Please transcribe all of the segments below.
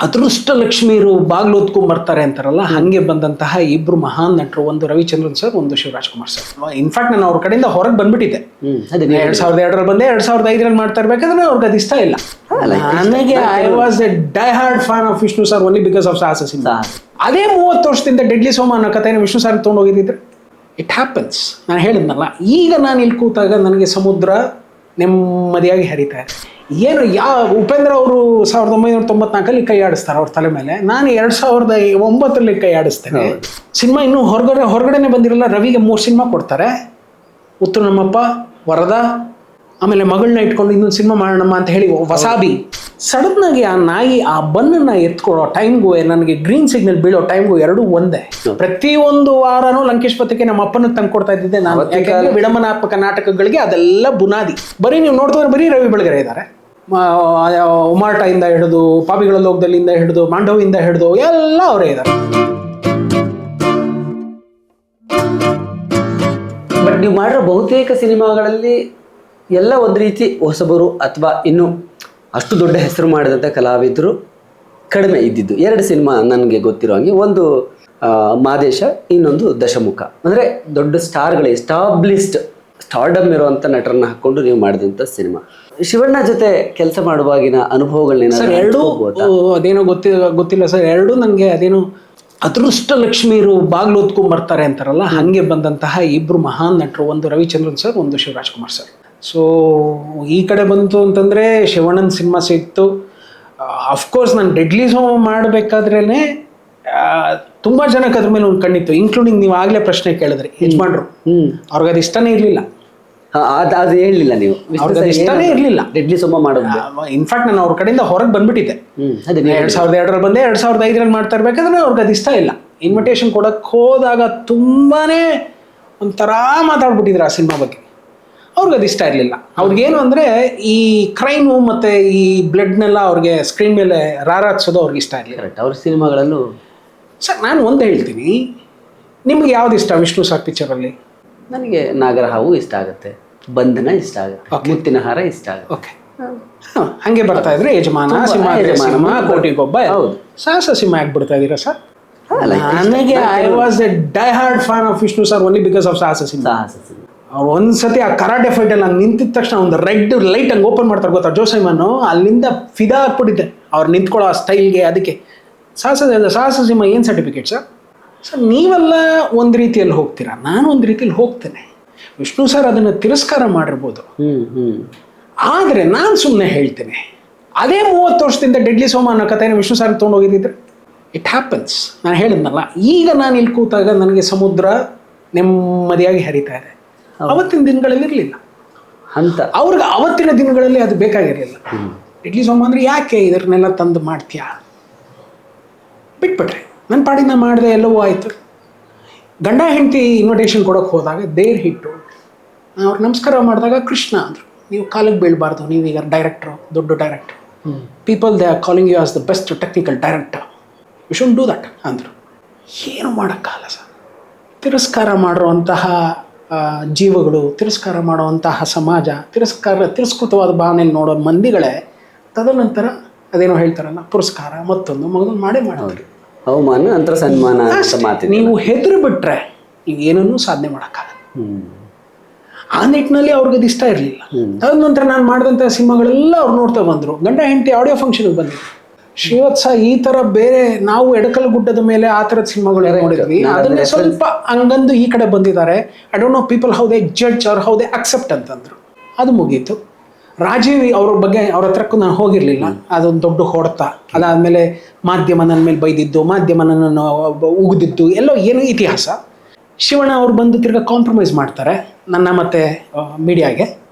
ಅದೃಷ್ಟ ಲಕ್ಷ್ಮೀರು ಬಾಗ್ಲು ಹೊತ್ಕೊಂಡ್ ಬರ್ತಾರೆ ಅಂತಾರಲ್ಲ, ಹಂಗೆ ಬಂದಂತಹ ಇಬ್ರು ಮಹಾನ್ ನಟರು, ಒಂದು ರವಿಚಂದ್ರನ್ ಸರ್, ಒಂದು ಶಿವರಾಜ್ ಕುಮಾರ್ ಸರ್. ಇನ್ಫ್ಯಾಕ್ಟ್ ನಾನು ಅವ್ರ ಕಡೆಯಿಂದ ಹೊರಗೆ ಬಂದ್ಬಿಟ್ಟಿದ್ದೆ. 2002 ಬಂದೆ, 2005 ಮಾಡ್ತಾ ಇರ್ಬೇಕಾದ್ರೆ ಅವ್ರಿಗೆ ಅದು ಇಷ್ಟ ಇಲ್ಲ. ನನಗೆ I was A dye hard fan of Vishnu sir only because of ಸಾಹಸ ಸಿಂಹ. ಅದೇ 30 ವರ್ಷದಿಂದ ಡೆಡ್ಲಿ ಸೋಮ ಅನ್ನೋ ಕಥೆನ ವಿಷ್ಣು ಸರ್ ತೊಗೊಂಡು ಹೋಗಿದ್ದಿದ್ರೆ ಇಟ್ ಹ್ಯಾಪನ್ಸ್. ನಾನು ಹೇಳಿದ್ನಲ್ಲ, ಈಗ ನಾನು ಇಲ್ಲಿ ಕೂತಾಗ ನನಗೆ ಸಮುದ್ರ ನೆಮ್ಮದಿಯಾಗಿ ಹರಿತಾ ಇದೆ. ಏನು ಉಪೇಂದ್ರ ಅವರು 1994 ಕೈ ಆಡಿಸ್ತಾರೆ ಅವ್ರ ತಲೆ ಮೇಲೆ, ನಾನು 2009 ಕೈ ಆಡಿಸ್ತೇನೆ. ಸಿನಿಮಾ ಇನ್ನೂ ಹೊರಗಡೆನೆ ಬಂದಿರಲ್ಲ. ರವಿಗೆ 3 ಸಿನಿಮಾ ಕೊಡ್ತಾರೆ, ಉತ್ತರ ನಮ್ಮಪ್ಪ, ವರದ, ಆಮೇಲೆ ಮಗಳನ್ನ ಇಟ್ಕೊಂಡು ಇನ್ನೊಂದು ಸಿನಿಮಾ ಮಾಡೋಣಮ್ಮ ಅಂತ ಹೇಳಿ ವಸಾಬಿ. ಸಡನ್ ಆಗಿ ಆ ನಾಯಿ ಆ ಬನ್ನನ್ನ ಎತ್ಕೊಳ್ಳೋ ಟೈಮ್ಗೂ ನನಗೆ ಗ್ರೀನ್ ಸಿಗ್ನಲ್ ಬೀಳೋ ಟೈಮ್ಗೂ ಎರಡೂ ಒಂದೇ. ಪ್ರತಿಯೊಂದು ವಾರನೂ ಲಂಕೇಶ್ ಪತ್ರಿಕೆ ನಮ್ಮ ಅಪ್ಪನಿಗೆ ತಂದು ಕೊಡ್ತಾ ಇದ್ದಿದ್ದೆ ನಾನು. ಯಾಕಂದ್ರೆ ವಿಡಂಬನಾತ್ಮಕ ನಾಟಕಗಳಿಗೆ ಅದೆಲ್ಲ ಬುನಾದಿ. ಬರೀ ನೀವು ನೋಡ್ತಾರೆ ಬರೀ ರವಿ ಬೆಳಗೆರೆ ಇದ್ದಾರೆ. ಉಮಾಟ ಇಂದ ಹಿಡಿದು, ಪಾಪಿಗಳ ಲೋಕದಲ್ಲಿಂದ ಹಿಡಿದು, ಮಾಂಡವಿಂದ ಹಿಡಿದು ಎಲ್ಲ ಅವರೇ ಇದ್ದಾರೆ. ಬಟ್ ನೀವು ಮಾಡಿರೋ ಬಹುತೇಕ ಸಿನಿಮಾಗಳಲ್ಲಿ ಎಲ್ಲ ಒಂದು ರೀತಿ ಹೊಸಬರು ಅಥವಾ ಇನ್ನು ಅಷ್ಟು ದೊಡ್ಡ ಹೆಸರು ಮಾಡಿದಂಥ ಕಲಾವಿದರು ಕಡಿಮೆ ಇದ್ದಿದ್ದು. 2 ಸಿನಿಮಾ ನನಗೆ ಗೊತ್ತಿರೋ ಹಾಗೆ, ಒಂದು ಮಾದೇಶ, ಇನ್ನೊಂದು ದಶಮುಖ. ಅಂದರೆ ದೊಡ್ಡ ಸ್ಟಾರ್ಗಳು, ಎಸ್ಟಾಬ್ಲಿಷ್ಡ್ ಸ್ಟಾರ್ಡಮ್ ಇರುವಂಥ ನಟರನ್ನ ಹಾಕ್ಕೊಂಡು ನೀವು ಮಾಡಿದಂಥ ಸಿನಿಮಾ. ಶಿವಣ್ಣ ಜೊತೆ ಕೆಲಸ ಮಾಡುವಾಗಿನ ಅನುಭವಗಳನ್ನ ಸರ್ ಎರಡೂ ಅದೇನೋ ಗೊತ್ತಿಲ್ಲ ಸರ್. ಎರಡೂ ನನಗೆ ಅದೇನೋ ಅದೃಷ್ಟ ಲಕ್ಷ್ಮೀರು ಬಾಗ್ಲು ಹೊತ್ಕೊಂಡ್ ಬರ್ತಾರೆ ಅಂತಾರಲ್ಲ, ಹಂಗೆ ಬಂದಂತಹ ಇಬ್ರು ಮಹಾನ್ ನಟರು, ಒಂದು ರವಿಚಂದ್ರನ್ ಸರ್, ಒಂದು ಶಿವರಾಜ್ ಕುಮಾರ್ ಸರ್. ಸೊ ಈ ಕಡೆ ಬಂತು ಅಂತಂದರೆ ಶಿವಣ್ಣನ ಸಿನಿಮಾ ಸಿಕ್ತು. ಅಫ್ಕೋರ್ಸ್ ನಾನು ಡೆಡ್ಲಿ ಸೋಮ ಮಾಡಬೇಕಾದ್ರೇ ತುಂಬ ಜನಕ್ಕೆ ಅದ್ರ ಮೇಲೆ ಒಂದು ಕಣ್ಣಿತ್ತು, ಇನ್ಕ್ಲೂಡಿಂಗ್ ನೀವು ಆಗಲೇ ಪ್ರಶ್ನೆ ಕೇಳಿದ್ರಿ ಯಜಮಾನ್ರು. ಅವ್ರಿಗೆ ಅದು ಇಷ್ಟನೇ ಇರಲಿಲ್ಲ. ಅದು ಹೇಳಲಿಲ್ಲ ನೀವು, ಅವ್ರಿಗೆ ಇಷ್ಟನೇ ಇರಲಿಲ್ಲ ಡೆಡ್ಲಿ ಸೋಮ ಮಾಡೋದು. ಇನ್ಫ್ಯಾಕ್ಟ್ ನಾನು ಅವ್ರ ಕಡೆಯಿಂದ ಹೊರಗೆ ಬಂದ್ಬಿಟ್ಟಿದ್ದೆ. 2002 ಬಂದೆ, 2005 ಮಾಡ್ತಾ ಇರ್ಬೇಕಾದ್ರೆ ಅವ್ರಿಗೆ ಅದು ಇಷ್ಟ ಇಲ್ಲ. ಇನ್ವಿಟೇಷನ್ ಕೊಡಕ್ಕೆ ಹೋದಾಗ ತುಂಬಾನೇ ಒಂಥರ ಮಾತಾಡ್ಬಿಟ್ಟಿದ್ರು ಆ ಸಿನಿಮಾ ಬಗ್ಗೆ. ಅವ್ರಿಗೆ ಅದು ಇಷ್ಟ ಇರಲಿಲ್ಲ. ಅವ್ರಿಗೇನು ಅಂದರೆ ಈ ಕ್ರೈಮು ಮತ್ತು ಈ ಬ್ಲಡ್ನೆಲ್ಲ ಅವ್ರಿಗೆ ಸ್ಕ್ರೀನ್ ಮೇಲೆ ರಾರಾಕ್ಸೋದು ಅವ್ರಿಗೆ ಇಷ್ಟ ಇರಲಿಲ್ಲ. ಕರೆಕ್ಟ್. ಅವ್ರ ಸಿನಿಮಾಗಳಲ್ಲೂ ಸರ್ ನಾನು ಒಂದು ಹೇಳ್ತೀನಿ, ನಿಮ್ಗೆ ಯಾವ್ದು ಇಷ್ಟ ವಿಷ್ಣು ಸರ್ ಪಿಕ್ಚರಲ್ಲಿ? ನನಗೆ ನಾಗರಹಾವು ಇಷ್ಟ ಆಗುತ್ತೆ, ಬಂಧನ ಇಷ್ಟ ಆಗುತ್ತೆ, ಮುತ್ತಿನ ಹಾರ ಇಷ್ಟ ಆಗುತ್ತೆ. ಓಕೆ, ಹಂಗೆ ಬರ್ತಾ ಇದ್ರೆ ಯಜಮಾನ, ಸಿಂಹ, ಕೋಟಿಗೊಬ್ಬ, ಸಾಹಸ ಸಿಂಹ ಆಗ್ಬಿಡ್ತಾ ಇದ್ದೀರಾ ಸರ್? ನನಗೆ I was A dye hard fan of Vishnu sir only because of ಸಾಹಸ ಸಿಂಹ. ಅವ್ರು ಒಂದ್ಸತಿ ಆ ಕರಾಟೆ ಫೈಟಲ್ಲಿ ನಾನು ನಿಂತಿದ ತಕ್ಷಣ ಒಂದು ರೆಡ್ ಲೈಟ್ ಹಂಗೆ ಓಪನ್ ಮಾಡ್ತಾರೆ ಗೊತ್ತಾ ಜೋಸೈಮನ್ನು, ಅಲ್ಲಿಂದ ಫಿದಾ ಆಗ್ಬಿಟ್ಟಿದ್ದೆ ಅವ್ರು ನಿಂತ್ಕೊಳ್ಳೋ ಆ ಸ್ಟೈಲ್ಗೆ. ಅದಕ್ಕೆ ಸಾಹಸ ಸಿಂಹ ಏನು ಸರ್ಟಿಫಿಕೇಟ್ ಸರ್? ಸರ್ ನೀವೆಲ್ಲ ಒಂದು ರೀತಿಯಲ್ಲಿ ಹೋಗ್ತೀರಾ, ನಾನು ಒಂದು ರೀತಿಯಲ್ಲಿ ಹೋಗ್ತೇನೆ. ವಿಷ್ಣು ಸರ್ ಅದನ್ನು ತಿರಸ್ಕಾರ ಮಾಡಿರ್ಬೋದು, ಆದರೆ ನಾನು ಸುಮ್ಮನೆ ಹೇಳ್ತೇನೆ, ಅದೇ 30 ವರ್ಷದಿಂದ ಡೆಡ್ಲಿ ಸೋಮ ಅನ್ನೋ ಕಥೆನ ವಿಷ್ಣು ಸರ್ ತೊಗೊಂಡು ಹೋಗಿದ್ದಿದ್ರೆ ಇಟ್ ಹ್ಯಾಪನ್ಸ್. ನಾನು ಹೇಳಿದ್ನಲ್ಲ, ಈಗ ನಾನು ಇಲ್ಲಿ ಕೂತಾಗ ನನಗೆ ಸಮುದ್ರ ನೆಮ್ಮದಿಯಾಗಿ ಹರಿತಾ ಇದೆ. ಅವತ್ತಿನ ದಿನಗಳಲ್ಲಿ ಇರಲಿಲ್ಲ ಅಂತ. ಅವ್ರಿಗೆ ಅವತ್ತಿನ ದಿನಗಳಲ್ಲಿ ಅದು ಬೇಕಾಗಿರಲಿಲ್ಲ. ಡೆಡ್ಲಿ ಸೋಮ ಅಂದರೆ ಯಾಕೆ ಇದನ್ನೆಲ್ಲ ತಂದು ಮಾಡ್ತೀಯಾ, ಬಿಟ್ಬಿಟ್ರೆ ನನ್ನ ಪಾಡಿನ ಮಾಡಿದೆ, ಎಲ್ಲವೂ ಆಯಿತು. ಗಂಡ ಹೆಂಡತಿ ಇನ್ವಿಟೇಷನ್ ಕೊಡೋಕೆ ಹೋದಾಗ ದೇರ್ ಹಿಟ್ಟು ಅವ್ರು ನಮಸ್ಕಾರ ಮಾಡಿದಾಗ ಕೃಷ್ಣ ಅಂದರು, ನೀವು ಕಾಲಿಗೆ ಬೀಳಬಾರ್ದು, ನೀವೀಗ ಡೈರೆಕ್ಟ್ರು, ದೊಡ್ಡ director, people they are calling you as the best technical director, you should do that ಅಂದರು. ಏನು ಮಾಡೋಕ್ಕಾಗಲ್ಲ ಸರ್. ತಿರಸ್ಕಾರ ಮಾಡುವಂತಹ ಜೀವಗಳು, ತಿರಸ್ಕಾರ ಮಾಡುವಂತಹ ಸಮಾಜ, ತಿರಸ್ಕೃತವಾದ ಭಾವನೆಯಲ್ಲಿ ನೋಡೋ ಮಂದಿಗಳೇ ತದನಂತರ ಅದೇನೋ ಹೇಳ್ತಾರಲ್ಲ ಪುರಸ್ಕಾರ ಮತ್ತೊಂದು ಮಗದೊಂದು ಮಾಡೇ ಮಾಡೋದು. ಅವಮಾನ ನಂತರ ಸನ್ಮಾನ ಅಂತ ಮಾತು. ನೀವು ಹೆದರು ಬಿಟ್ರೆ ನೀವು ಏನನ್ನೂ ಸಾಧನೆ ಮಾಡೋಕ್ಕಾಗಲ್ಲ. ಆ ನಿಟ್ಟಿನಲ್ಲಿ ಅವ್ರಿಗೆ ಅದು ಇಷ್ಟ ಇರಲಿಲ್ಲ. ತದನಂತರ ನಾನು ಮಾಡಿದಂಥ ಸಿನಿಮಾಗಳೆಲ್ಲ ಅವ್ರು ನೋಡ್ತಾ ಬಂದರು. ಗಂಡ ಹೆಂಡತಿ ಆಡಿಯೋ ಫಂಕ್ಷನ್ಗೆ ಬಂದಿದ್ರು. ಶ್ರೀವತ್ಸ ಈ ಥರ ಬೇರೆ ನಾವು ಎಡಕಲ್ ಗುಡ್ಡದ ಮೇಲೆ ಆ ಥರದ ಸಿನಿಮಾಗಳು ನೋಡಿದ್ವಿ, ಅದನ್ನೇ ಸ್ವಲ್ಪ ಹಂಗಂದು ಈ ಕಡೆ ಬಂದಿದ್ದಾರೆ. I don't know people how they judge or how they accept ಅಂತಂದರು. ಅದು ಮುಗೀತು. ರಾಜೀವ್ ಅವ್ರ ಬಗ್ಗೆ ಅವ್ರ ಹತ್ರಕ್ಕೂ ನಾನು ಹೋಗಿರಲಿಲ್ಲ, ಅದೊಂದು ದೊಡ್ಡ ಹೊಡೆತ. ಅದಾದಮೇಲೆ ಮಾಧ್ಯಮ ನನ್ನ ಮೇಲೆ ಬೈದಿದ್ದು, ಮಾಧ್ಯಮ ನನ್ನನ್ನು ಉಗಿದಿದ್ದು ಎಲ್ಲೋ ಏನೋ ಇತಿಹಾಸ. ಶಿವಣ್ಣ ಅವ್ರು ಬಂದು ತಿರ್ಗಾ ಕಾಂಪ್ರಮೈಸ್ ಮಾಡ್ತಾರೆ ನನ್ನ ಮತ್ತು ಮೀಡಿಯಾಗೆ.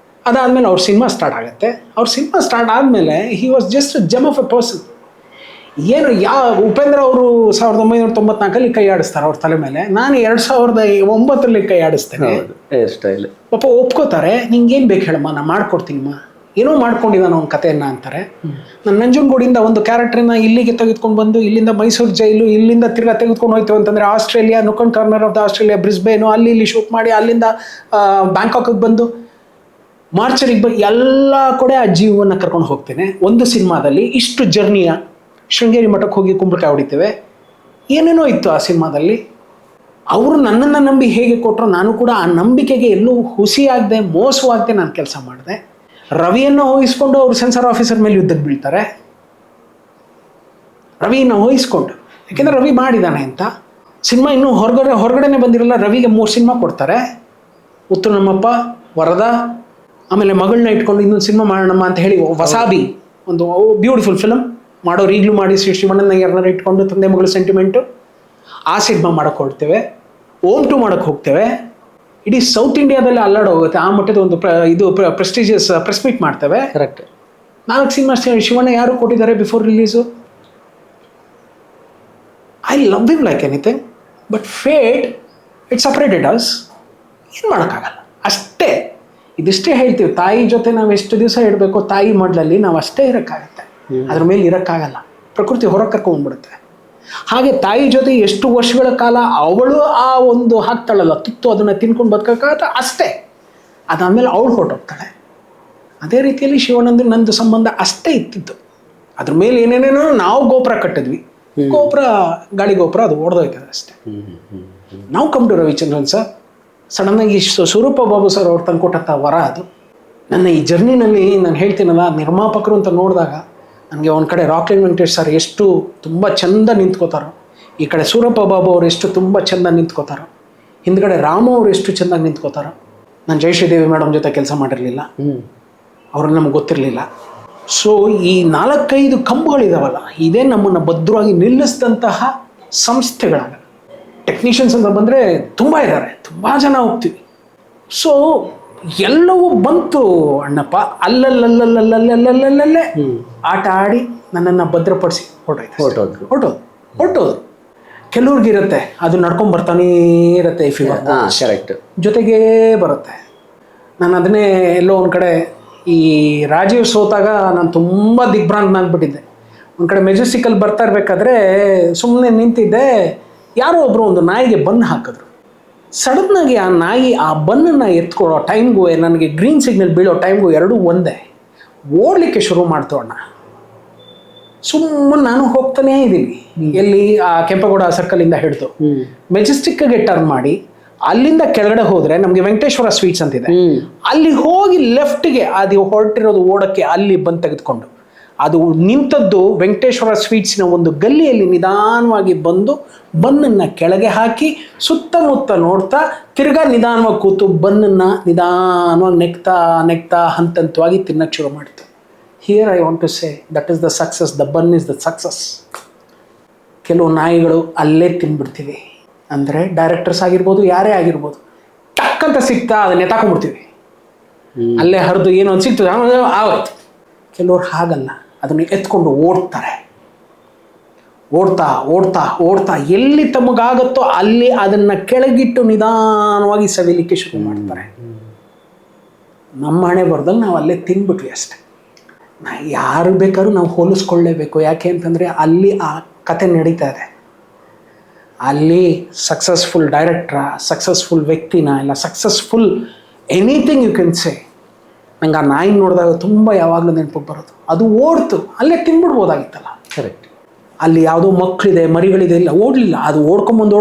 ಅದಾದಮೇಲೆ ಅವ್ರ ಸಿನಿಮಾ ಸ್ಟಾರ್ಟ್ ಆಗುತ್ತೆ. ಅವ್ರ ಸಿನಿಮಾ ಸ್ಟಾರ್ಟ್ ಆದಮೇಲೆ he was just gem of A person. ಏನು ಉಪೇಂದ್ರ ಅವರು 1994 ಕೈ ಆಡಿಸ್ತಾರೆ ಅವ್ರ ತಲೆ ಮೇಲೆ, ನಾನು 2009 ಕೈ ಆಡಿಸ್ತೇನೆ. ಸ್ಟೈಲ್ ಪಾಪ ಒಪ್ಕೋತಾರೆ. ನಿಂಗೇನು ಬೇಕು ಹೇಳಮ್ಮ, ನಾನು ಮಾಡ್ಕೊಡ್ತೀನಮ್ಮ, ಏನೋ ಮಾಡ್ಕೊಂಡಿದ್ದಾನೆ ಅವ್ನ ಕಥೆಯನ್ನು ಅಂತಾರೆ. ನಾನು ನಂಜನಗೂಡಿಂದ ಒಂದು ಕ್ಯಾರೆಕ್ಟರ್ನ ಇಲ್ಲಿಗೆ ತೆಗೆದುಕೊಂಡು ಬಂದು, ಇಲ್ಲಿಂದ ಮೈಸೂರು ಜೈಲು, ಇಲ್ಲಿಂದ ತಿರ್ಗಾ ತೆಗೆದುಕೊಂಡು ಹೋಯ್ತು ಅಂತಂದರೆ Australia, nook and corner of the Australia, Brisbane, ಅಲ್ಲಿ ಇಲ್ಲಿ ಶೂಟ್ ಮಾಡಿ, ಅಲ್ಲಿಂದ ಬ್ಯಾಂಕಾಕಿಗೆ ಬಂದು ಮಾರ್ಚರಿಗೆ ಎಲ್ಲ ಕಡೆ ಆ ಜೀವವನ್ನು ಕರ್ಕೊಂಡು ಹೋಗ್ತೇನೆ. ಒಂದು ಸಿನಿಮಾದಲ್ಲಿ ಇಷ್ಟು ಜರ್ನಿಯ ಶೃಂಗೇರಿ ಮಠಕ್ಕೆ ಹೋಗಿ ಕುಂಬಳಕಾಯಿ ಹೊಡಿತೇವೆ, ಏನೇನೋ ಇತ್ತು ಆ ಸಿನಿಮಾದಲ್ಲಿ. ಅವರು ನನ್ನನ್ನು ನಂಬಿ ಹೇಗೆ ಕೊಟ್ಟರು, ನಾನು ಕೂಡ ಆ ನಂಬಿಕೆಗೆ ಎಲ್ಲೂ ಹುಸಿಯಾಗದೆ ಮೋಸವಾಗದೆ ನಾನು ಕೆಲಸ ಮಾಡಿದೆ. ರವಿಯನ್ನು ಊಹಿಸ್ಕೊಂಡು ಅವರು ಸೆನ್ಸಾರ್ ಆಫೀಸರ್ ಮೇಲೆ ಯುದ್ಧಕ್ಕೆ ಬೀಳ್ತಾರೆ. ರವಿಯನ್ನು ಊಹಿಸ್ಕೊಂಡು, ಯಾಕೆಂದರೆ ರವಿ ಮಾಡಿದ್ದಾನೆ ಅಂತ. ಸಿನಿಮಾ ಇನ್ನೂ ಹೊರಗಡೆನೆ ಬಂದಿರಲ್ಲ, ರವಿಗೆ 3 ಸಿನಿಮಾ ಕೊಡ್ತಾರೆ. ಉತ್ತರ ನಮ್ಮಪ್ಪ, ವರದ, ಆಮೇಲೆ ಮಗಳನ್ನ ಇಟ್ಕೊಂಡು ಇನ್ನೊಂದು ಸಿನಿಮಾ ಮಾಡೋಣಮ್ಮ ಅಂತ ಹೇಳಿ ವಸಾಬಿ, ಒಂದು ಬ್ಯೂಟಿಫುಲ್ ಫಿಲಮ್ ಮಾಡೋರು ಈಗಲೂ ಮಾಡಿ, ಶಿವಣ್ಣನ ಯಾರನ್ನಾರು ಇಟ್ಕೊಂಡು ತಂದೆ ಮಗಳು ಸೆಂಟಿಮೆಂಟು. ಆ ಸಿನಿಮಾ ಮಾಡೋಕ್ಕೆ ಹೊರಡ್ತೇವೆ. ಓಮ್ 2 ಮಾಡೋಕ್ಕೆ ಹೋಗ್ತೇವೆ. ಇಡೀ ಸೌತ್ ಇಂಡಿಯಾದಲ್ಲಿ ಅಲ್ಲಾಡೋಗುತ್ತೆ ಆ ಮಟ್ಟದ ಒಂದು ಇದು ಪ್ರೆಸ್ಟೀಜಿಯಸ್ ಪ್ರೆಸ್ ಮೀಟ್ ಮಾಡ್ತೇವೆ. ಕರೆಕ್ಟ್. 4 ಸಿನಿಮಾ ಶಿವಣ್ಣ ಯಾರು ಕೊಟ್ಟಿದ್ದಾರೆ before release. I love him like anything, but fate it separated us. ಏನು ಮಾಡೋಕ್ಕಾಗಲ್ಲ, ಅಷ್ಟೇ. ಇದಿಷ್ಟೇ ಹೇಳ್ತೀವಿ, ತಾಯಿ ಜೊತೆ ನಾವು ಎಷ್ಟು ದಿವಸ ಇಡಬೇಕು ತಾಯಿ ಮಡ್ಲಲ್ಲಿ, ನಾವು ಅಷ್ಟೇ ಇರೋಕ್ಕಾಗತ್ತೆ, ಅದ್ರ ಮೇಲೆ ಇರೋಕ್ಕಾಗಲ್ಲ. ಪ್ರಕೃತಿ ಹೊರಗೆ ಕರ್ಕೊಂಡ್ಬಿಡುತ್ತೆ. ಹಾಗೆ ತಾಯಿ ಜೊತೆ ಎಷ್ಟು ವರ್ಷಗಳ ಕಾಲ ಅವಳು ಆ ಒಂದು ಹಾಕ್ತಾಳಲ್ಲ ತುತ್ತು, ಅದನ್ನು ತಿನ್ಕೊಂಡು ಬದುಕೋಕ್ಕಾಗತ್ತೆ ಅಷ್ಟೇ. ಅದಾದಮೇಲೆ ಅವಳು ಹೊರಟೋಗ್ತಾಳೆ. ಅದೇ ರೀತಿಯಲ್ಲಿ ಶಿವಣ್ಣಂದು ನಂದು ಸಂಬಂಧ ಅಷ್ಟೇ ಇತ್ತಿತ್ತು. ಅದ್ರ ಮೇಲೆ ಏನೇನೇನೋ ನಾವು ಗೋಪುರ ಕಟ್ಟಿದ್ವಿ, ಗೋಪುರ ಗಾಳಿ ಗೋಪುರ ಅದು ಓಡ್ದೋಯ್ತದೆ ಅಷ್ಟೇ. ನಾವು ಕಮ್ ಟು ರವಿಚಂದ್ರನ್ ಸರ್. ಸಡನ್ನಾಗಿ ಸ್ವರೂಪ ಬಾಬು ಸರ್ ಅವ್ರು ತಂದುಕೊಟ್ಟಂಥ ವರ ಅದು. ನನ್ನ ಈ ಜರ್ನಿನಲ್ಲಿ ನಾನು ಹೇಳ್ತೀನಲ್ಲ, ನಿರ್ಮಾಪಕರು ಅಂತ ನೋಡಿದಾಗ ನನಗೆ ಒಂದು ಕಡೆ ರಾಕ್ಲೈನ್ ವೆಂಕಟೇಶ್ ಸರ್ ಎಷ್ಟು ತುಂಬ ಚೆಂದ ನಿಂತ್ಕೋತಾರೋ, ಈ ಕಡೆ ಸೂರಪ್ಪ ಬಾಬು ಅವರು ಎಷ್ಟು ತುಂಬ ಚೆಂದ ನಿಂತ್ಕೋತಾರೋ, ಹಿಂದ್ಗಡೆ ರಾಮು ಅವರು ಎಷ್ಟು ಚೆಂದಾಗಿ ನಿಂತ್ಕೋತಾರೋ. ನಾನು ಜಯಶ್ರೀದೇವಿ ಮೇಡಮ್ ಜೊತೆ ಕೆಲಸ ಮಾಡಿರಲಿಲ್ಲ, ಅವ್ರನ್ನ ನಮಗೆ ಗೊತ್ತಿರಲಿಲ್ಲ. ಸೊ ಈ 4-5 ಕಂಬಗಳಿದಾವಲ್ಲ, ಇದೇ ನಮ್ಮನ್ನು ಭದ್ರವಾಗಿ ನಿಲ್ಲಿಸಿದಂತಹ ಸಂಸ್ಥೆಗಳಾಗ. ಟೆಕ್ನಿಷಿಯನ್ಸ್ ಅಂತ ಬಂದರೆ ತುಂಬ ಇದ್ದಾರೆ, ತುಂಬ ಜನ ಹೋಗ್ತೀವಿ. ಸೊ ಎಲ್ಲವೂ ಬಂತು ಅಣ್ಣಪ್ಪ, ಅಲ್ಲಲ್ಲಲ್ಲಲ್ಲಲ್ಲಲ್ಲಲ್ಲಲ್ಲೇ ಆಟ ಆಡಿ ನನ್ನನ್ನು ಭದ್ರಪಡಿಸಿ ಹೊರಟೋದು. ಕೆಲವ್ರಿಗಿರುತ್ತೆ ಅದು ನಡ್ಕೊಂಡು ಬರ್ತಾನೇ ಇರುತ್ತೆ, ಕರೆಕ್ಟ್ ಜೊತೆಗೇ ಬರುತ್ತೆ. ನಾನು ಅದನ್ನೇ ಎಲ್ಲೋ ಒಂದು ಕಡೆ ಈ ರಾಜೀವ್ ಸೋತಾಗ ನಾನು ತುಂಬ ದಿಗ್ಭ್ರಾಂತನಾಗ್ಬಿಟ್ಟಿದ್ದೆ. ಒಂದು ಕಡೆ ಮೆಜೆಸ್ಟಿಕಲ್ಲಿ ಬರ್ತಾ ಇರಬೇಕಾದ್ರೆ ಸುಮ್ಮನೆ ನಿಂತಿದ್ದೆ, ಯಾರೋ ಒಬ್ಬರು ಒಂದು ನಾಯಿಗೆ ಬನ್ನು ಹಾಕಿದ್ರು. ಸಡನ್ನಾಗಿ ಆ ನಾಯಿ ಆ ಬನ್ನನ್ನು ಎತ್ಕೊಳ್ಳೋ ಟೈಮ್ಗೂ ನನಗೆ ಗ್ರೀನ್ ಸಿಗ್ನಲ್ ಬೀಳೋ ಟೈಮ್ಗೂ ಎರಡೂ ಒಂದೇ. ಓಡಲಿಕ್ಕೆ ಶುರು ಮಾಡ್ತು ಅಣ್ಣ. ಸುಮ್ಮನೆ ನಾನು ಹೋಗ್ತಾನೇ ಇದ್ದೀನಿ, ಎಲ್ಲಿ ಆ ಕೆಂಪೇಗೌಡ ಸರ್ಕಲಿಂದ ಹಿಡಿದು ಮೆಜೆಸ್ಟಿಕ್ಗೆ ಟರ್ನ್ ಮಾಡಿ ಅಲ್ಲಿಂದ ಕೆಳಗಡೆ ಹೋದರೆ ನಮಗೆ ವೆಂಕಟೇಶ್ವರ ಸ್ವೀಟ್ಸ್ ಅಂತಿದೆ, ಅಲ್ಲಿ ಹೋಗಿ ಲೆಫ್ಟ್ಗೆ ಅದು ಹೊರಟಿರೋದು ಓಡಕ್ಕೆ, ಅಲ್ಲಿ ಬಂದು ತೆಗೆದುಕೊಂಡು ಅದು ನಿಂತದ್ದು ವೆಂಕಟೇಶ್ವರ ಸ್ವೀಟ್ಸಿನ ಒಂದು ಗಲ್ಲಿಯಲ್ಲಿ ನಿಧಾನವಾಗಿ ಬಂದು ಬನ್ನನ್ನು ಕೆಳಗೆ ಹಾಕಿ ಸುತ್ತಮುತ್ತ ನೋಡ್ತಾ ತಿರ್ಗಾ ನಿಧಾನವಾಗಿ ಕೂತು ಬನ್ನನ್ನು ನಿಧಾನವಾಗಿ ನೆಕ್ತಾ ಹಂತವಾಗಿ ತಿನ್ನಕ್ಕೆ ಶುರು ಮಾಡ್ತು. Here I want to say that is the success, the bun is the success. ಕೆಲವು ನಾಯಿಗಳು ಅಲ್ಲೇ ತಿನ್ಬಿಡ್ತೀವಿ, ಅಂದರೆ ಡೈರೆಕ್ಟರ್ಸ್ ಆಗಿರ್ಬೋದು, ಯಾರೇ ಆಗಿರ್ಬೋದು, ಟಕ್ಕಂತ ಸಿಗ್ತಾ ಅದನ್ನ ಎತ್ತಾಕೊಂಡ್ಬಿಡ್ತೀವಿ, ಅಲ್ಲೇ ಹರಿದು ಏನೋ ಒಂದು ಸಿಗ್ತದೆ ಆಗೋಯ್ತು. ಕೆಲವ್ರು ಹಾಗಲ್ಲ, ಅದನ್ನು ಎತ್ಕೊಂಡು ಓಡ್ತಾ ಎಲ್ಲಿ ತಮಗಾಗತ್ತೋ ಅಲ್ಲಿ ಅದನ್ನು ಕೆಳಗಿಟ್ಟು ನಿಧಾನವಾಗಿ ಸವಿಲಿಕ್ಕೆ ಶುರು ಮಾಡ್ತಾರೆ. ನಮ್ಮ ಹಣೆ ಬರ್ದಲ್ಲಿ ನಾವು ಅಲ್ಲೇ ತಿನ್ಬಿಟ್ವಿ ಅಷ್ಟೆ. ಯಾರು ಬೇಕಾದ್ರೂ ನಾವು ಹೋಲಿಸ್ಕೊಳ್ಳೇಬೇಕು, ಯಾಕೆ ಅಂತಂದರೆ ಅಲ್ಲಿ ಆ ಕತೆ ನಡೀತಾ ಇದೆ. ಅಲ್ಲಿ ಸಕ್ಸಸ್ಫುಲ್ ಡೈರೆಕ್ಟ್ರ, ಸಕ್ಸಸ್ಫುಲ್ ವ್ಯಕ್ತಿನ, ಇಲ್ಲ successful anything you can say. ನಂಗೆ ಆ ನಾಯಿ ನೋಡಿದಾಗ ತುಂಬ ಯಾವಾಗಲೂ ನೆನಪಿಗೆ ಬರೋದು, ಅದು ಓಡ್ತು, ಅಲ್ಲೇ ತಿನ್ಬಿಡ್ಬೋದಾಗಿತ್ತಲ್ಲ. ಕರೆಕ್ಟ್. ಅಲ್ಲಿ ಯಾವುದೋ ಮಕ್ಕಳಿದೆ, ಮರಿಗಳಿದೆ, ಇಲ್ಲ ಓಡಲಿಲ್ಲ, ಅದು ಓಡ್ಕೊಂಬಂದು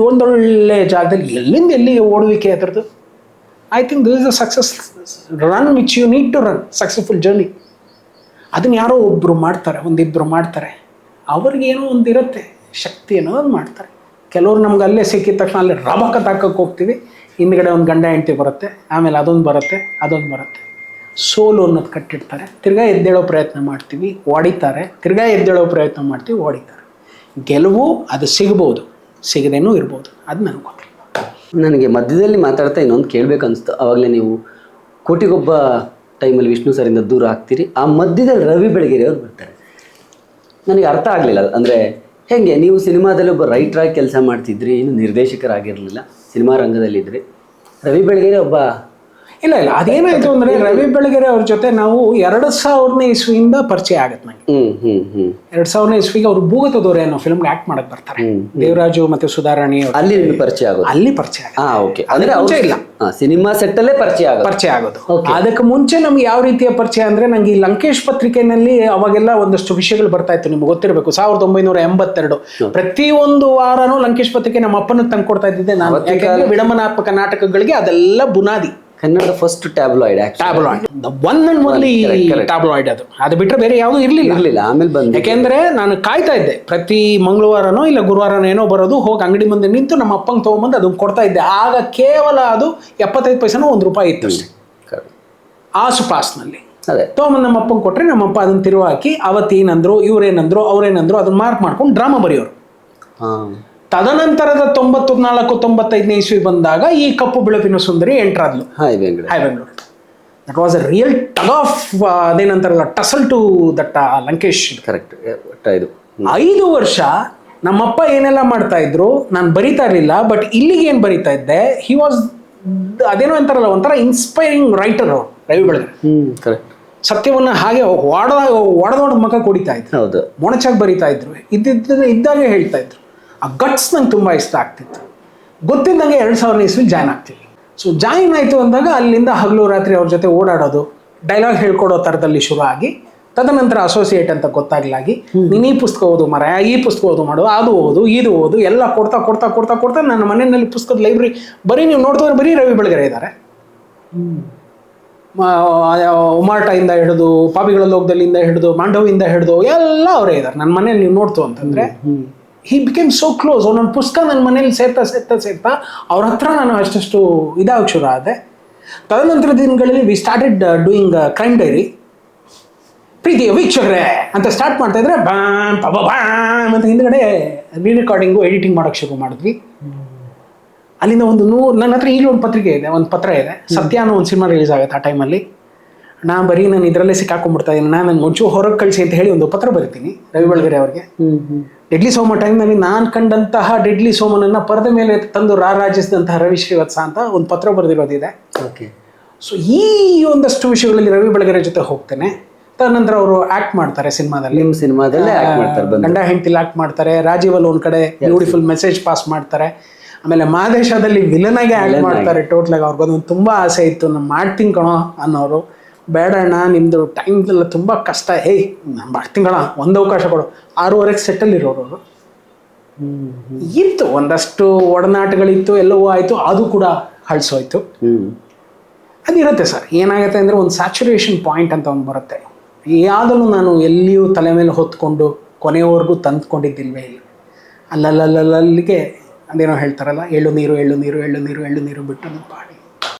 ಒಂದೊಳ್ಳೆ ಜಾಗದಲ್ಲಿ ಎಲ್ಲಿಂದ ಎಲ್ಲಿಗೆ ಓಡುವಿಕೆ ಅದರದ್ದು. I think this is a success run which you need to run, successful journey. ಅದನ್ನು ಯಾರೋ ಒಬ್ಬರು ಮಾಡ್ತಾರೆ, ಒಂದಿಬ್ಬರು ಮಾಡ್ತಾರೆ, ಅವ್ರಿಗೇನೋ ಒಂದಿರುತ್ತೆ ಶಕ್ತಿ ಅನ್ನೋದು ಮಾಡ್ತಾರೆ. ಕೆಲವ್ರು ನಮ್ಗೆ ಅಲ್ಲೇ ಸಿಕ್ಕಿದ ತಕ್ಷಣ ಅಲ್ಲೇ ರಬಕ ತಾಕಕ್ಕೆ ಹೋಗ್ತೀವಿ, ಹಿಂದ್ಗಡೆ ಒಂದು ಗಂಡ ಹೆಂಡತಿ ಬರುತ್ತೆ, ಆಮೇಲೆ ಅದೊಂದು ಬರುತ್ತೆ. ಸೋಲು ಅನ್ನೋದು ಕಟ್ಟಿಡ್ತಾರೆ, ತಿರ್ಗಾ ಎದ್ದೇಳೋ ಪ್ರಯತ್ನ ಮಾಡ್ತೀವಿ, ಹೊಡಿತಾರೆ, ತಿರ್ಗಾ ಎದ್ದೇಳೋ ಪ್ರಯತ್ನ ಮಾಡ್ತೀವಿ, ಹೊಡಿತಾರೆ. ಗೆಲುವು ಅದು ಸಿಗ್ಬೋದು, ಸಿಗದೇನೂ ಇರ್ಬೋದು, ಅದು ನನಗೆ ಗೊತ್ತಿಲ್ಲ. ನನಗೆ ಮಧ್ಯದಲ್ಲಿ ಮಾತಾಡ್ತಾ ಇನ್ನೊಂದು ಕೇಳಬೇಕು ಅನಿಸ್ತು. ಆವಾಗಲೇ ನೀವು ಕೋಟಿಗೊಬ್ಬ ಟೈಮಲ್ಲಿ ವಿಷ್ಣು ಸರಿಂದ ದೂರ ಆಗ್ತೀರಿ, ಆ ಮಧ್ಯದಲ್ಲಿ ರವಿ ಬೆಳಗೆರೆ ಅವ್ರು ಬರ್ತಾರೆ. ನನಗೆ ಅರ್ಥ ಆಗಲಿಲ್ಲ, ಅಂದರೆ ಹೇಗೆ ನೀವು ಸಿನಿಮಾದಲ್ಲಿ ಒಬ್ಬ ರೈಟ್ರಾಗಿ ಕೆಲಸ ಮಾಡ್ತಿದ್ರಿ, ಇನ್ನು ನಿರ್ದೇಶಕರಾಗಿರಲಿಲ್ಲ, ಸಿನಿಮಾ ರಂಗದಲ್ಲಿದ್ದರೆ ರವಿ ಬೆಳಗೆರೆ ಒಬ್ಬ ಇಲ್ಲ ಅದೇನಾಯ್ತು ಅಂದರೆ ರವಿ ಬೆಳಗೆರೆ ಅವ್ರ ಜೊತೆ ನಾವು 2000ನೇ ಇಸ್ವಿಯಿಂದ ಪರಿಚಯ ಆಗುತ್ತೆ ನನಗೆ. 2000ನೇ ಇಸ್ವಿಗೆ ಅವರು ಭೂಗತದವರೇ ಅನ್ನೋ ಫಿಲ್ಮ್ಗೆ ಆಕ್ಟ್ ಮಾಡಕ್ಕೆ ಬರ್ತಾರೆ. ದೇವರಾಜು ಮತ್ತೆ ಸುಧಾರಾಣಿ ಅಲ್ಲಿ ಪರಿಚಯ ಆಗೋದು, ಅಲ್ಲಿ ಪರಿಚಯ ಓಕೆ. ಅಂದ್ರೆ ಇಲ್ಲ ಸಿನಿಮಾ ಸೆಟ್ ಅಲ್ಲೇ ಪರಿಚಯ ಆಗೋದು. ಪರಿಚಯ ಆಗೋದು. ಅದಕ್ಕೆ ಮುಂಚೆ ನಮ್ಗೆ ಯಾವ ರೀತಿಯ ಪರಿಚಯ ಅಂದ್ರೆ, ನಂಗೆ ಈ ಲಂಕೇಶ್ ಪತ್ರಿಕೆಯಲ್ಲಿ ಅವಾಗೆಲ್ಲ ಒಂದಷ್ಟು ವಿಷಯಗಳು ಬರ್ತಾ ಇತ್ತು, ನಿಮ್ಗೆ ಗೊತ್ತಿರಬೇಕು. 1982 ಪ್ರತಿಯೊಂದು ವಾರನೂ ಲಂಕೇಶ್ ಪತ್ರಿಕೆ ನಮ್ಮ ಅಪ್ಪನ ತಂದು ಕೊಡ್ತಾ ಇದ್ದಿದ್ದೆ ನಾನು. ಯಾಕಂದ್ರೆ ವಿಡಂಬನಾತ್ಮಕ ನಾಟಕಗಳಿಗೆ ಅದೆಲ್ಲ ಬುನಾದಿ. ಕನ್ನಡದ first tabloid one and only tabloid ಅದು ಬಿಟ್ಟರೆ ಬೇರೆ ಯಾವುದು ಇರಲಿಲ್ಲ. ಆಮೇಲೆ ಬಂದು ಯಾಕೆಂದ್ರೆ ನಾನು ಕಾಯ್ತಾ ಇದ್ದೆ, ಪ್ರತಿ ಮಂಗಳವಾರನೋ ಇಲ್ಲ ಗುರುವಾರನೋ ಏನೋ ಬರೋದು, ಹೋಗಿ ಅಂಗಡಿ ಮುಂದೆ ನಿಂತು ನಮ್ಮ ಅಪ್ಪಂಗೆ ತೊಗೊಂಬಂದು ಅದನ್ನ ಕೊಡ್ತಾ ಇದ್ದೆ. ಆಗ ಕೇವಲ ಅದು 75 ಪೈಸೆನೋ ₹1 ಇತ್ತು ಅಷ್ಟೇ ಆಸುಪಾಸ್ನಲ್ಲಿ. ತೊಗೊಂಬಂದು ನಮ್ಮ ಅಪ್ಪಂಗೆ ಕೊಟ್ಟರೆ ನಮ್ಮಪ್ಪ ಅದನ್ನ ತಿರುವು ಹಾಕಿ ಅವತ್ತೇನಂದ್ರು, ಇವ್ರೇನಂದ್ರು, ಅವ್ರೇನಂದ್ರು ಅದನ್ನ ಮಾರ್ಕ್ ಮಾಡ್ಕೊಂಡು ಡ್ರಾಮಾ ಬರೆಯೋರು. ತದನಂತರದ 94-95 ಇಸ್ವಿ ಬಂದಾಗ ಈ ಕಪ್ಪು ಬಿಳುಪಿನ ಸುಂದರಿ ಎಂಟ್ರಾದ್ಲು hi Bengaluru. That was a real tug of ಅದೇನಂತಾರಲ್ಲ tussle to that Lankesh. Correct. 5 ವರ್ಷ ನಮ್ಮಪ್ಪ ಏನೆಲ್ಲ ಮಾಡ್ತಾ ಇದ್ರು ನಾನು ಬರಿತಾ ಇರಲಿಲ್ಲ, ಬಟ್ ಇಲ್ಲಿಗೆ ಏನು ಬರಿತಾ ಇದ್ದೆ, ಹಿ ವಾಸ್ ಅದೇನೋ ಅಂತಾರಲ್ಲ ಒಂಥರ ಇನ್ಸ್ಪೈರಿಂಗ್ ರೈಟರ್ ಅವರು ರವಿ ಬೆಳಗೆರೆ. ಸತ್ಯವನ್ನ ಹಾಗೆ ಒಡದೊಡ ಮಗ ಕುಡಿತಾ ಇದ್ರು, ಹೌದು, ಮೊಣಚಾಗಿ ಬರಿತಾ ಇದ್ರು, ಇದ್ದಾಗೆ ಹೇಳ್ತಾ ಇದ್ರು. ಆ ಗಟ್ಸ್ ನಂಗೆ ತುಂಬ ಇಷ್ಟ ಆಗ್ತಿತ್ತು. ಗೊತ್ತಿದ್ದಂಗೆ 2000 ಇಸ್ವಿ ಜಾಯ್ನ್ ಆಗ್ತೀವಿ. ಸೊ ಜಾಯಿನ್ ಆಯಿತು ಅಂದಾಗ ಅಲ್ಲಿಂದ ಹಗಲು ರಾತ್ರಿ ಅವ್ರ ಜೊತೆ ಓಡಾಡೋದು, ಡೈಲಾಗ್ ಹೇಳ್ಕೊಡೋ ಥರದಲ್ಲಿ ಶುರು ಆಗಿ, ತದನಂತರ ಅಸೋಸಿಯೇಟ್ ಅಂತ ಗೊತ್ತಾಗ್ಲಾಗಿ, ನೀನು ಈ ಪುಸ್ತಕ ಓದು ಮರ, ಈ ಪುಸ್ತಕ ಓದು ಮಾಡು, ಅದು ಓದು ಇದು ಓದು ಎಲ್ಲ ಕೊಡ್ತಾ ಕೊಡ್ತಾ ಕೊಡ್ತಾ ಕೊಡ್ತಾ ನನ್ನ ಮನೆಯಲ್ಲಿ ಪುಸ್ತಕದ ಲೈಬ್ರರಿ ಬರೀ ನೀವು ನೋಡ್ತವ್ರೆ ಬರೀ ರವಿ ಬೆಳಗೆರೆ ಇದ್ದಾರೆ. ಉಮಾರ್ಟದಿಂದ ಹಿಡಿದು, ಪಾಪಿಗಳ ಲೋಕದಲ್ಲಿಂದ ಹಿಡಿದು, ಮಾಂಡವಿಂದ ಹಿಡಿದು ಎಲ್ಲ ಅವರೇ ಇದ್ದಾರೆ ನನ್ನ ಮನೇಲಿ. ನೀವು ನೋಡ್ತು ಅಂತಂದರೆ ಹಿ ಬಿಕೇಮ್ ಸೋ ಕ್ಲೋಸ್. ಒಂದೊಂದು ಪುಸ್ತಕ ನನ್ನ ಮನೇಲಿ ಸೇರ್ತಾ ಅವ್ರ ಹತ್ರ ನಾನು ಅಷ್ಟು ಇದಾಗ ಶುರು ಆದೆ. ತದನಂತರ ದಿನಗಳಲ್ಲಿ we started doing crime diary. ಪ್ರೀತಿಯ ವೀಕ್ಷಕರೇ ಅಂತ ಸ್ಟಾರ್ಟ್ ಮಾಡ್ತಾ ಇದ್ರೆ ಬ್ಯಾಮ್ ಅಂತ ಹಿಂದ್ಗಡೆ ರಿಕಾರ್ಡಿಂಗು ಎಡಿಟಿಂಗ್ ಮಾಡೋಕ್ಕೆ ಶುರು ಮಾಡಿದ್ವಿ. ಅಲ್ಲಿಂದ ನನ್ನ ಹತ್ರ ಈಗಲೂ ಒಂದು ಪತ್ರ ಇದೆ, ಸತ್ಯ ಅನ್ನೋ ಒಂದು ಸಿನಿಮಾ ರಿಲೀಸ್ ಆಗುತ್ತೆ ಆ ಟೈಮಲ್ಲಿ. ನಾನು ಇದರಲ್ಲೇ ಸಿಕ್ಕಾಕೊಂಡ್ಬಿಡ್ತಾ ಇದ್ದೀನಿ, ನಾನು ಮುಂಚೆ ಹೊರಗೆ ಕಳಿಸಿ ಅಂತ ಹೇಳಿ ಒಂದು ಪತ್ರ ಬರಿತೀನಿ ರವಿ ಬೆಳಗೆರೆ ಅವ್ರಿಗೆ. ಡೆಡ್ಲಿ ಸೋಮ ಟೈಮ್ನಲ್ಲಿ ನಾನು ಕಂಡಂತಹ ಡೆಡ್ಲಿ ಸೋಮನನ್ನು ಪರದೆ ಮೇಲೆ ತಂದು ರಾರಾಜಿಸಿದಂತಹ ರವಿ ಶ್ರೀವತ್ಸ ಅಂತ ಒಂದು ಪತ್ರ ಬರೆದಿರೋದಿದೆ. ಸೊ ಈ ಒಂದಷ್ಟು ವಿಷಯಗಳಲ್ಲಿ ರವಿ ಬೆಳಗೆರೆ ಜೊತೆ ಹೋಗ್ತೇನೆ. ತದನಂತರ ಅವರು ಆಕ್ಟ್ ಮಾಡ್ತಾರೆ ಸಿನಿಮಾದಲ್ಲಿ, ಗಂಡ ಹೆಂಡತಿಲಿ ಆಕ್ಟ್ ಮಾಡ್ತಾರೆ. ರಾಜೀವಲ್ಲಿ ಒಂದು ಕಡೆ ಬ್ಯೂಟಿಫುಲ್ ಮೆಸೇಜ್ ಪಾಸ್ ಮಾಡ್ತಾರೆ. ಆಮೇಲೆ ಮಾದೇಶದಲ್ಲಿ ವಿಲನಾಗೆ ಆಕ್ಟ್ ಮಾಡ್ತಾರೆ. ಟೋಟ್ಲಾಗಿ ಅವ್ರಿಗೊಂದು ತುಂಬ ಆಸೆ ಇತ್ತು, ನಾನು ಮಾಡ್ತೀನಿ ಕಣೋ ಅನ್ನೋರು. ಬೇಡ ಅಣ್ಣ ನಿಮ್ಮದು ಟೈಮ್ ಎಲ್ಲ ತುಂಬ ಕಷ್ಟ, ನಾನು ಮಾಡ್ತೀನಿ ಕಣ, ಒಂದು ಅವಕಾಶ ಕೊಡು. 6:30 ಸೆಟ್ಟಲ್ಲಿ ಇರೋರು ಅವರು. ಇತ್ತು ಒಂದಷ್ಟು ಒಡನಾಟಗಳಿತ್ತು, ಎಲ್ಲವೂ ಆಯಿತು, ಅದು ಕೂಡ ಹಳ್ಸೋಯ್ತು. ಅದಿರುತ್ತೆ ಸರ್. ಏನಾಗುತ್ತೆ ಅಂದರೆ ಒಂದು ಸ್ಯಾಚುರೇಷನ್ ಪಾಯಿಂಟ್ ಅಂತ ಒಂದು ಬರುತ್ತೆ. ಯಾವುದನ್ನು ನಾನು ಎಲ್ಲಿಯೂ ತಲೆ ಮೇಲೆ ಹೊತ್ಕೊಂಡು ಕೊನೆಯವರೆಗೂ ತಂದ್ಕೊಂಡಿದ್ದಿಲ್ವೇ ಇಲ್ಲ. ಅಲ್ಲಲ್ಲಿಗೆ ಅದೇನೋ ಹೇಳ್ತಾರಲ್ಲ, ಎಳ್ಳು ನೀರು ಬಿಟ್ಟು ಪಾಡಿ